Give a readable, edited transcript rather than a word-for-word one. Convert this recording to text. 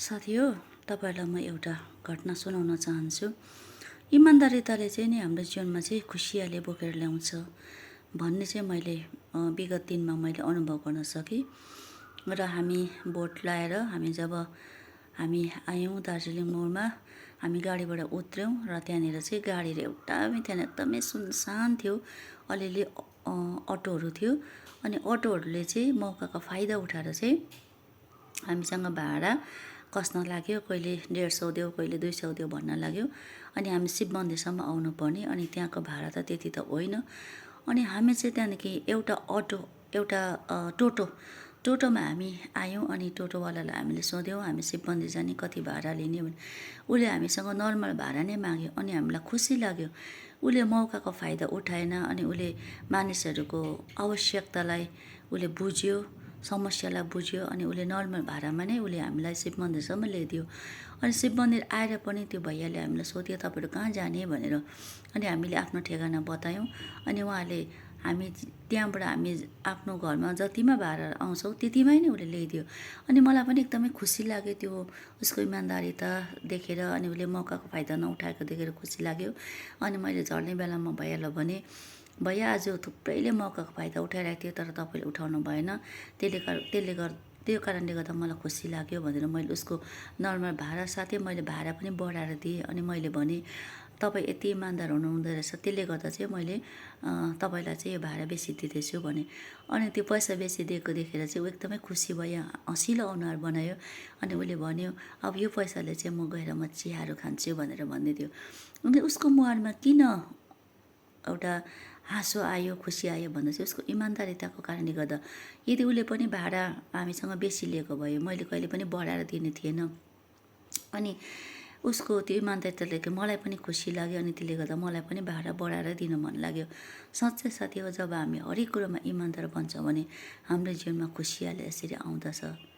साथी हो, तपाईँहरूलाई म एउटा घटना सुनाउन चाहन्छु। इमान्दारिताले चाहिँ नि हाम्रो जीवनमा चाहिँ खुसियाली बोकेर ल्याउँछ भन्ने चाहिँ मैले विगत दिनमा मैले अनुभव गर्न सकेँ। र हामी बोट लाएर जब हामी आयौँ दार्जिलिङ मोडमा, हामी गाडीबाट उत्रौँ र त्यहाँनिर चाहिँ गाडीहरू एउटा त्यहाँ एकदमै सुनसान थियो। अलिअलि अटोहरू थियो अनि अटोहरूले चाहिँ मौकाको फाइदा उठाएर चाहिँ हामीसँग भाडा कस्न लाग्यो। कहिले 150 देऊ, कहिले 200 देऊ भन्न लाग्यो। अनि हामी शिव मन्दिरसम्म आउनु पर्ने, अनि त्यहाँको भाडा त त्यति त होइन। अनि हामी चाहिँ त्यहाँदेखि एउटा टोटोमा हामी आयौँ। अनि टोटोवालालाई हामीले सोध्यौँ हामी शिव मन्दिर जाने कति भाडा लिने भने। उसले हामीसँग नर्मल भाडा नै माग्यो। अनि हामीलाई खुसी लाग्यो, उसले मौकाको फाइदा उठाएन। अनि उसले मानिसहरूको आवश्यकतालाई उसले बुझ्यो, समस्यालाई बुझ्यो। अनि उसले नर्मल भाडामा नै उसले हामीलाई शिव मन्दिरसम्म ल्याइदियो। अनि शिव मन्दिर आएर पनि त्यो भैयाले हामीलाई सोध्यो तपाईँहरू कहाँ जाने भनेर। अनि हामीले आफ्नो ठेगाना बतायौँ। अनि उहाँले हामी त्यहाँबाट हामी आफ्नो घरमा जतिमा भाडा आउँछौँ त्यतिमै नै उसले ल्याइदियो। अनि मलाई पनि एकदमै खुसी लाग्यो त्यो उसको इमान्दारिता देखेर। अनि उसले मौकाको फाइदा नउठाएको देखेर खुसी लाग्यो। अनि मैले झर्ने बेलामा भैयालाई भने, भैया आज थुप्रैले मौकाको फाइदा उठाइरहेको थियो तर तपाईँले उठाउनु भएन, त्यो कारणले गर्दा मलाई खुसी लाग्यो भनेर मैले उसको नर्मल भाडा साथै मैले भाडा पनि बढाएर दिएँ। अनि मैले भने तपाईँ यति इमान्दार हुनुहुँदो रहेछ, त्यसले गर्दा चाहिँ मैले तपाईँलाई चाहिँ यो भाडा बेसी दिँदैछु भने। अनि त्यो पैसा बेसी दिएको देखेर चाहिँ ऊ एकदमै खुसी भयो, हँसिलो अनुहार बनायो। अनि उसले भन्यो अब यो पैसाले चाहिँ म गएर म चियाहरू खान्छु भनेर भन्दै थियो। अनि उसको मुहारमा किन एउटा हाँसो आयो, खुसी आयो भन्दा चाहिँ उसको इमान्दारिताको कारणले गर्दा। यदि उसले पनि भाडा हामीसँग बेसी लिएको भए मैले कहिले पनि बढाएर दिने थिएन। अनि उसको त्यो इमान्दारिताले मलाई पनि खुसी लाग्यो। अनि त्यसले गर्दा मलाई पनि भाडा बढाएर दिनु मन लाग्यो। साँच्चै साथी हो, जब हामी हरेक कुरोमा इमान्दार बन्छौँ भने हाम्रो जीवनमा खुसियाली यसरी आउँदछ।